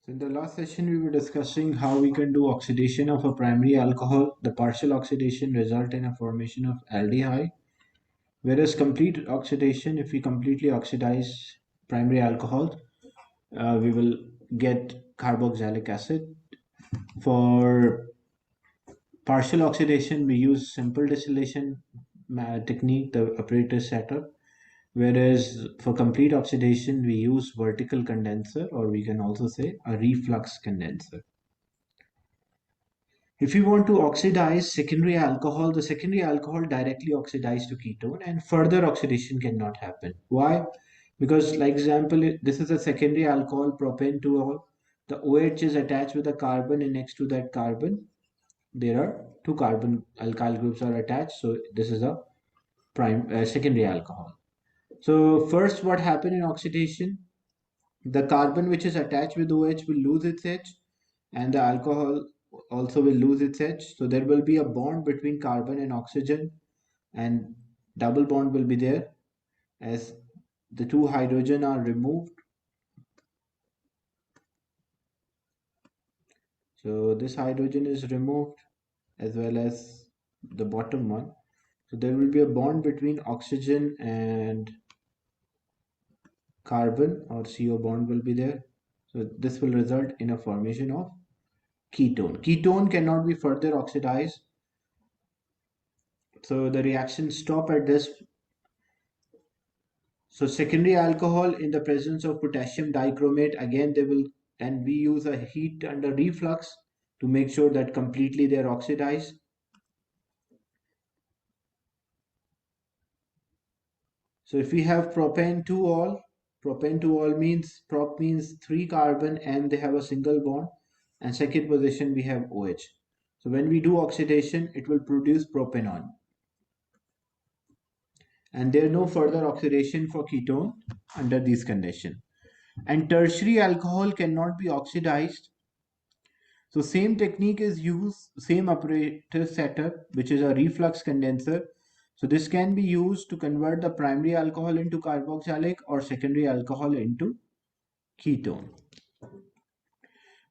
So in the last session, we were discussing how we can do oxidation of a primary alcohol. The partial oxidation result in a formation of aldehyde, whereas complete oxidation, if we completely oxidize primary alcohol, we will get carboxylic acid. For partial oxidation, we use simple distillation technique, the apparatus setup. Whereas for complete oxidation, we use vertical condenser, or we can also say a reflux condenser. If you want to oxidize secondary alcohol, the secondary alcohol directly oxidizes to ketone and further oxidation cannot happen. Why? Because, like example, this is a secondary alcohol, propane 2-ol. The OH is attached with a carbon, and next to that carbon, there are two carbon alkyl groups are attached. So this is a secondary alcohol. So first, what happened in oxidation? The carbon which is attached with OH will lose its H, and the alcohol also will lose its H. So there will be a bond between carbon and oxygen, and double bond will be there as the two hydrogen are removed. So this hydrogen is removed as well as the bottom one. So there will be a bond between oxygen and carbon, or CO bond will be there. So this will result in a formation of ketone. Ketone cannot be further oxidized. So the reaction stop at this. So secondary alcohol in the presence of potassium dichromate, again they will, and we use a heat under reflux to make sure that completely they are oxidized. So if we have propane 2-ol, propane 2-ol means prop means 3 carbon and they have a single bond, and second position we have OH. So when we do oxidation, it will produce propanol. And there is no further oxidation for ketone under these conditions. And tertiary alcohol cannot be oxidized. So same technique is used, same apparatus setup, which is a reflux condenser. So this can be used to convert the primary alcohol into carboxylic or secondary alcohol into ketone.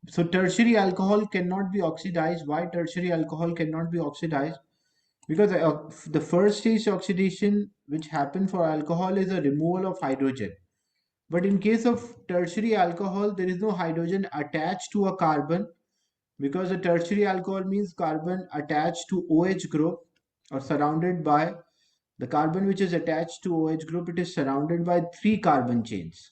So tertiary alcohol cannot be oxidized. Why tertiary alcohol cannot be oxidized? Because the first stage oxidation which happen for alcohol is a removal of hydrogen. But in case of tertiary alcohol, there is no hydrogen attached to a carbon, because a tertiary alcohol means carbon attached to OH group or surrounded by the carbon which is attached to OH group, it is surrounded by 3 carbon chains.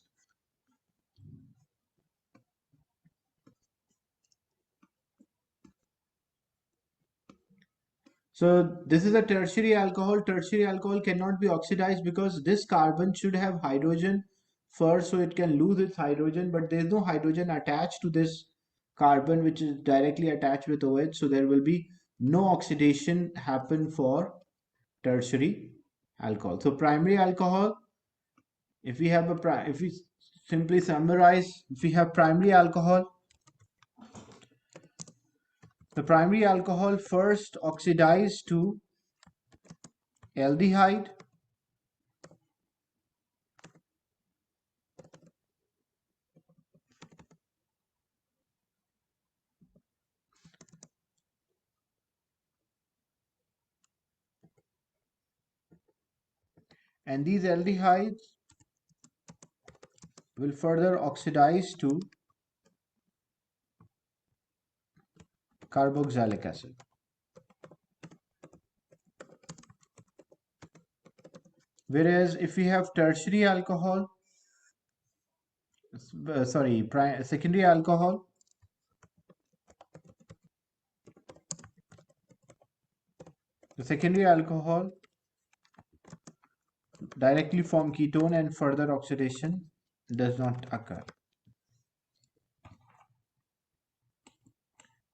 So this is a tertiary alcohol. Tertiary alcohol cannot be oxidized because this carbon should have hydrogen first, so it can lose its hydrogen, but there is no hydrogen attached to this carbon which is directly attached with OH, so there will be no oxidation happen for tertiary alcohol. So primary alcohol, if we have if we simply summarize, if we have primary alcohol, the primary alcohol first oxidized to aldehyde, and these aldehydes will further oxidize to carboxylic acid. Whereas if we have tertiary alcohol, secondary alcohol, the secondary alcohol directly form ketone and further oxidation does not occur.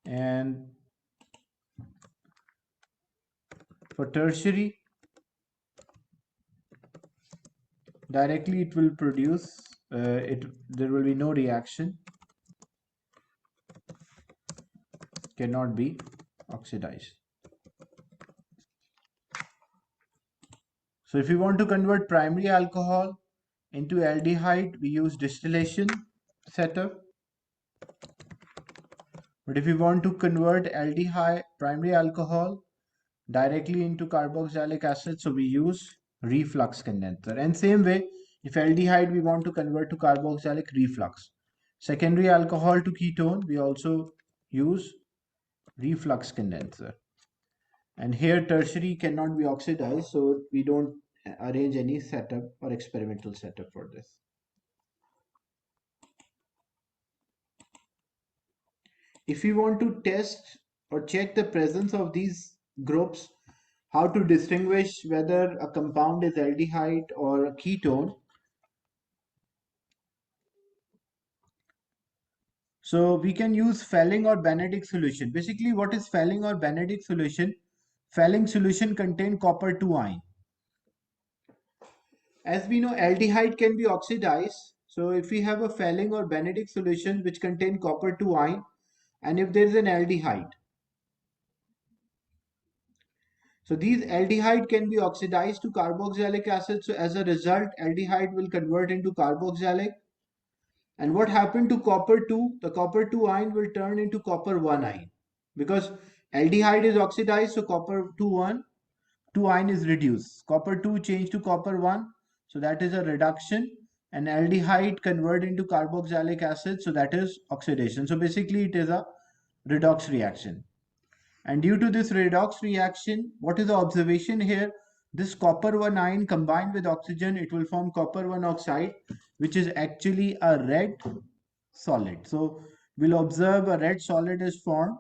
And for tertiary, directly it will produce there will be no reaction, cannot be oxidized. So if we want to convert primary alcohol into aldehyde, we use distillation setup. But if we want to convert aldehyde, primary alcohol, directly into carboxylic acid, so we use reflux condenser. And same way, if aldehyde we want to convert to carboxylic, reflux. Secondary alcohol to ketone, we also use reflux condenser. And here tertiary cannot be oxidized, so we don't arrange any setup or experimental setup for this. If we want to test or check the presence of these groups, how to distinguish whether a compound is aldehyde or a ketone. So we can use Fehling or Benedict solution. Basically, what is Fehling or Benedict solution? Fehling solution contain copper 2 ion. As we know, aldehyde can be oxidized. So if we have a Fehling or Benedict solution which contain copper 2 ion, and if there is an aldehyde, so these aldehyde can be oxidized to carboxylic acid. So as a result, aldehyde will convert into carboxylic. And what happened to copper 2? The copper 2 ion will turn into copper 1 ion. Because aldehyde is oxidized, so copper 2 ion is reduced. Copper 2 changed to copper 1, so that is a reduction. And aldehyde convert into carboxylic acid, so that is oxidation. So basically it is a redox reaction. And due to this redox reaction, what is the observation here? This copper 1 ion combined with oxygen, it will form copper 1 oxide, which is actually a red solid. So we'll observe a red solid is formed,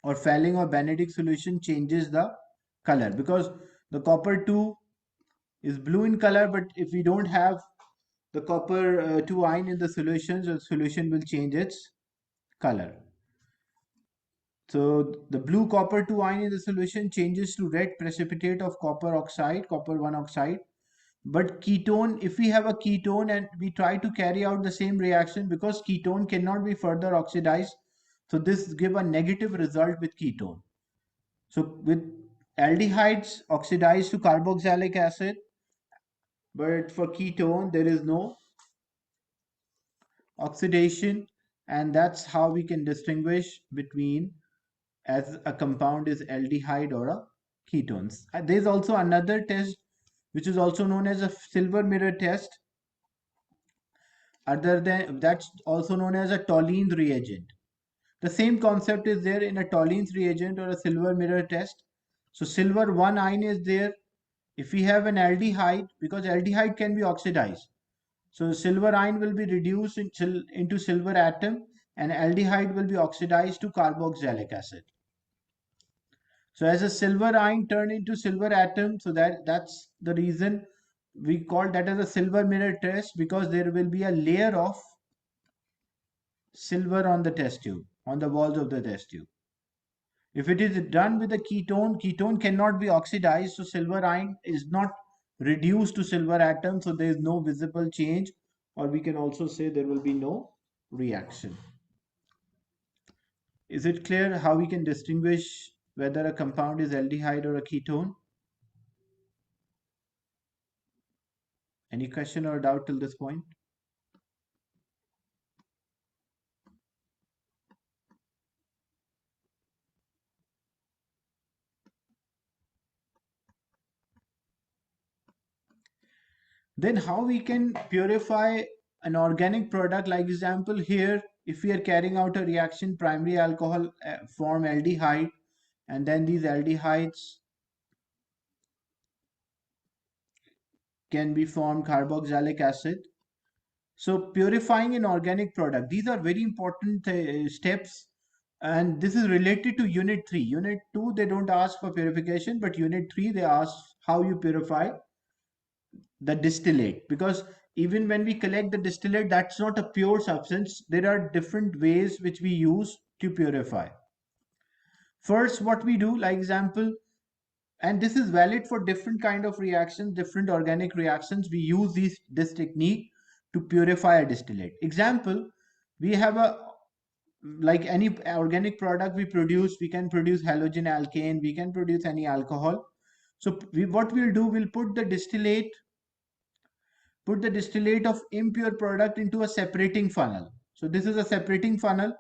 or Fehling or Benedict solution changes the color, because the copper 2 is blue in color, but if we don't have the copper 2 ion in the solution, the solution will change its color. So the blue copper 2 ion in the solution changes to red precipitate of copper oxide, copper 1 oxide. But ketone, if we have a ketone and we try to carry out the same reaction, because ketone cannot be further oxidized, so this give a negative result with ketone. So with aldehydes oxidized to carboxylic acid, but for ketone there is no oxidation, and that's how we can distinguish between as a compound is aldehyde or a ketones. There's also another test which is also known as a silver mirror test. Other than that's also known as a Tollens reagent. The same concept is there in a Tollens reagent or a silver mirror test. So silver 1 ion is there. If we have an aldehyde, because aldehyde can be oxidized, so silver ion will be reduced into silver atom, and aldehyde will be oxidized to carboxylic acid. So as a silver ion turn into silver atom, so that's the reason we call that as a silver mirror test, because there will be a layer of silver on the test tube, on the walls of the test tube. If it is done with a ketone, ketone cannot be oxidized, so silver ion is not reduced to silver atom, so there is no visible change, or we can also say there will be no reaction. Is it clear how we can distinguish whether a compound is aldehyde or a ketone? Any question or doubt till this point? Then how we can purify an organic product? Like example here, if we are carrying out a reaction, primary alcohol form aldehyde, and then these aldehydes can be formed carboxylic acid. So purifying an organic product, these are very important steps, and this is related to unit 3. Unit 2 they don't ask for purification, but unit 3 they ask how you purify the distillate, because even when we collect the distillate, that's not a pure substance. There are different ways which we use to purify. First, what we do, like example, and this is valid for different kind of reactions, different organic reactions, we use this technique to purify a distillate. Example, we have a, like any organic product we produce, we can produce halogen alkane, we can produce any alcohol. So what we'll do, we'll put the distillate of impure product into a separating funnel. So this is a separating funnel.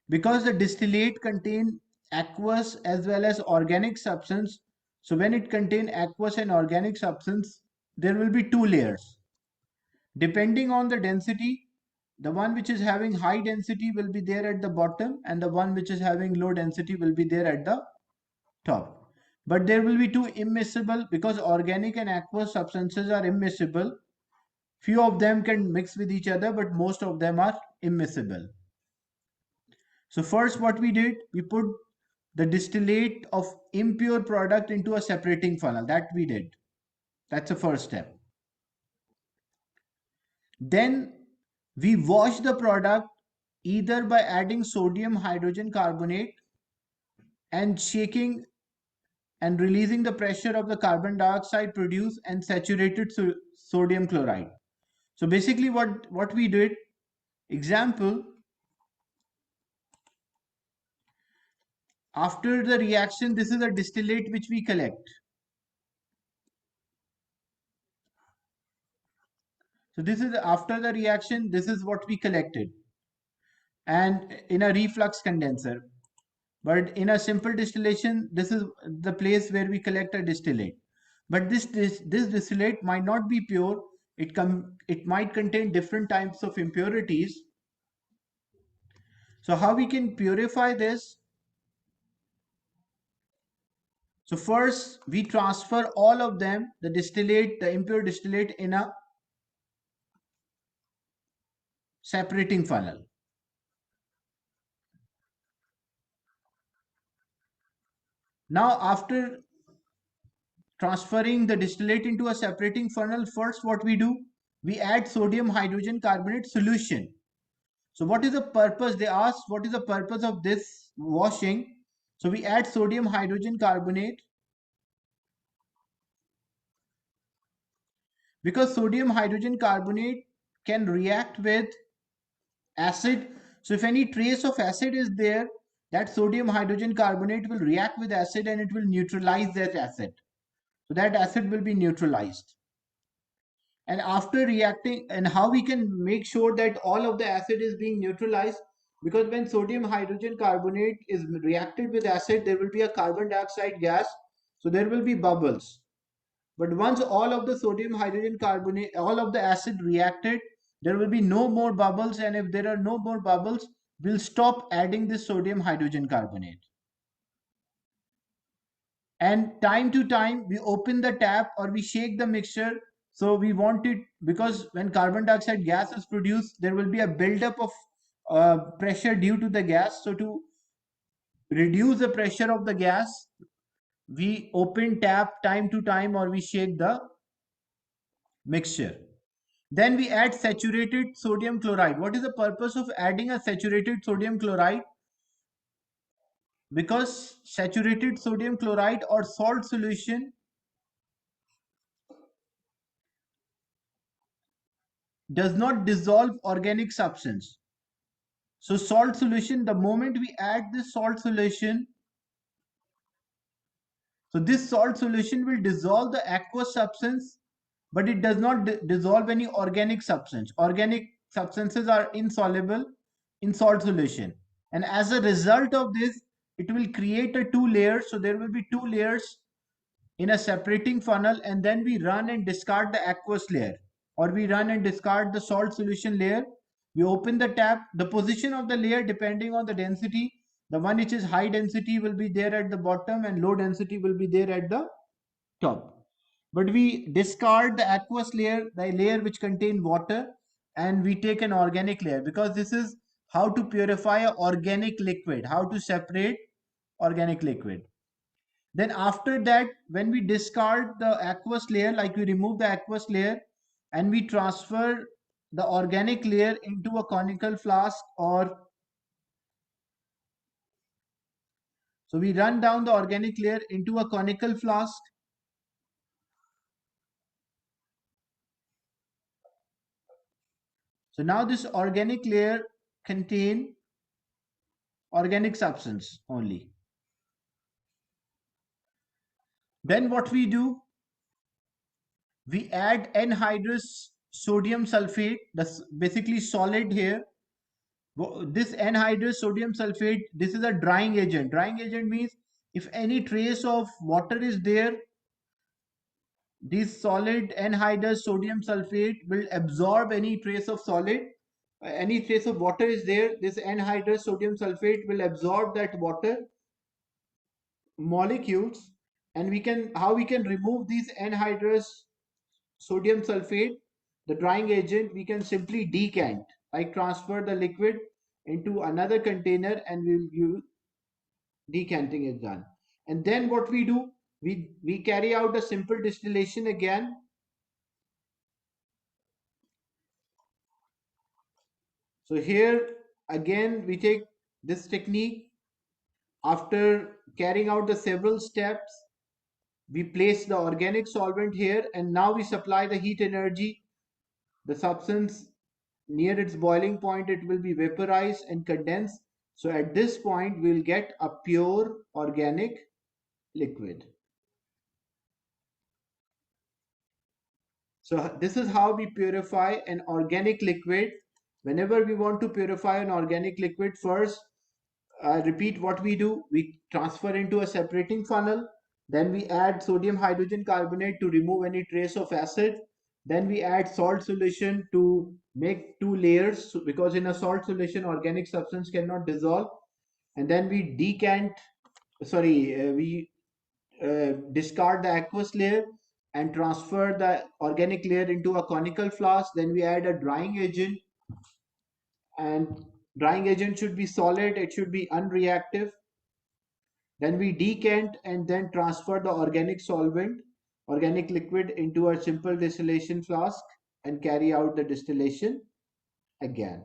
Because the distillate contain aqueous as well as organic substance, so when it contain aqueous and organic substance, there will be two layers. Depending on the density, the one which is having high density will be there at the bottom, and the one which is having low density will be there at the top. But there will be two immiscible, because organic and aqueous substances are immiscible. Few of them can mix with each other, but most of them are immiscible. So first what we did, we put the distillate of impure product into a separating funnel. That we did. That's the first step. Then we wash the product either by adding sodium hydrogen carbonate and shaking and releasing the pressure of the carbon dioxide produced and saturated sodium chloride. So basically what we did, example, after the reaction, this is a distillate which we collect. So this is after the reaction, this is what we collected, and in a reflux condenser. But in a simple distillation, this is the place where we collect a distillate. But this distillate might not be pure. It might contain different types of impurities. So how we can purify this? So first we transfer all of them, the distillate, the impure distillate, in a separating funnel. Now after transferring the distillate into a separating funnel, first what we do, we add sodium hydrogen carbonate solution. So what is the purpose? They ask what is the purpose of this washing. So we add sodium hydrogen carbonate because sodium hydrogen carbonate can react with acid. So if any trace of acid is there, that sodium hydrogen carbonate will react with acid and it will neutralize that acid. So that acid will be neutralized. And after reacting, and how we can make sure that all of the acid is being neutralized, because when sodium hydrogen carbonate is reacted with acid, there will be a carbon dioxide gas, so there will be bubbles. But once all of the sodium hydrogen carbonate, all of the acid reacted, there will be no more bubbles, and if there are no more bubbles, we'll stop adding this sodium hydrogen carbonate. And time to time we open the tap or we shake the mixture. So we want it, because when carbon dioxide gas is produced, there will be a buildup of pressure due to the gas. So to reduce the pressure of the gas, we open tap time to time or we shake the mixture. Then we add saturated sodium chloride. What is the purpose of adding a saturated sodium chloride? Because saturated sodium chloride or salt solution does not dissolve organic substance. So salt solution, the moment we add this salt solution, so this salt solution will dissolve the aqueous substance, but it does not dissolve any organic substance. Organic substances are insoluble in salt solution. And as a result of this, it will create a two layers. So there will be two layers in a separating funnel, and then we run and discard the aqueous layer, or we run and discard the salt solution layer. We open the tap, the position of the layer depending on the density, the one which is high density will be there at the bottom and low density will be there at the top. But we discard the aqueous layer, the layer which contain water, and we take an organic layer, because this is how to purify an organic liquid, how to separate organic liquid. Then after that, when we discard the aqueous layer, like we remove the aqueous layer and we transfer the organic layer into a conical flask, or so we run down the organic layer into a conical flask. So now this organic layer contain organic substance only. Then what we do, we add anhydrous sodium sulfate, that's basically solid here. This anhydrous sodium sulfate, this is a drying agent. Drying agent means if any trace of water is there, this solid anhydrous sodium sulfate will absorb any trace of solid. Any trace of water is there, this anhydrous sodium sulfate will absorb that water molecules. And we can, how we can remove these anhydrous sodium sulfate, the drying agent, we can simply decant, like transfer the liquid into another container and we'll use decanting is done. And then what we do, we carry out a simple distillation again. So here again we take this technique. After carrying out the several steps, we place the organic solvent here and now we supply the heat energy. The substance near its boiling point, it will be vaporized and condensed. So at this point we'll get a pure organic liquid. So this is how we purify an organic liquid. Whenever we want to purify an organic liquid, first repeat what we do. We transfer into a separating funnel. Then we add sodium hydrogen carbonate to remove any trace of acid. Then we add salt solution to make two layers, because in a salt solution organic substance cannot dissolve. And then we decant, we discard the aqueous layer and transfer the organic layer into a conical flask. Then we add a drying agent, and drying agent should be solid, it should be unreactive. Then we decant and then transfer the organic solvent, organic liquid into a simple distillation flask and carry out the distillation again.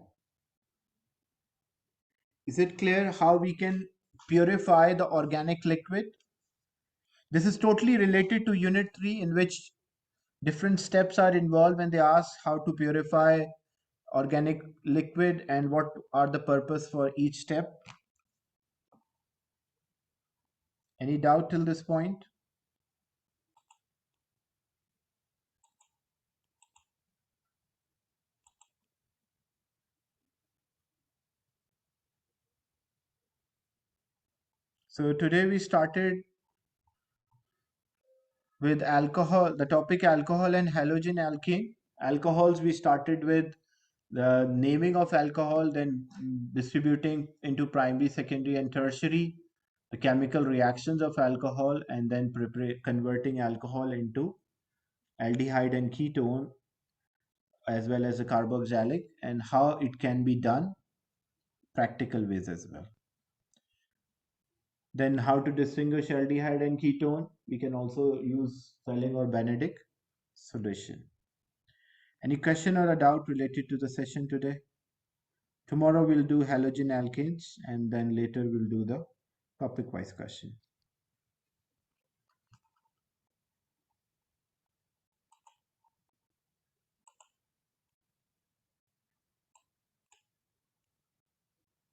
Is it clear how we can purify the organic liquid? This is totally related to Unit 3, in which different steps are involved when they ask how to purify organic liquid and what are the purpose for each step. Any doubt till this point? So today we started with alcohol, the topic alcohol and halogen alkane. Alcohols, we started with the naming of alcohol, then distributing into primary, secondary, and tertiary, the chemical reactions of alcohol, and then converting alcohol into aldehyde and ketone, as well as a carboxylic, and how it can be done practical ways as well. Then how to distinguish aldehyde and ketone, we can also use Fehling or Benedict solution. Any question or a doubt related to the session today? Tomorrow we'll do halogen alkanes and then later we'll do the topic wise question.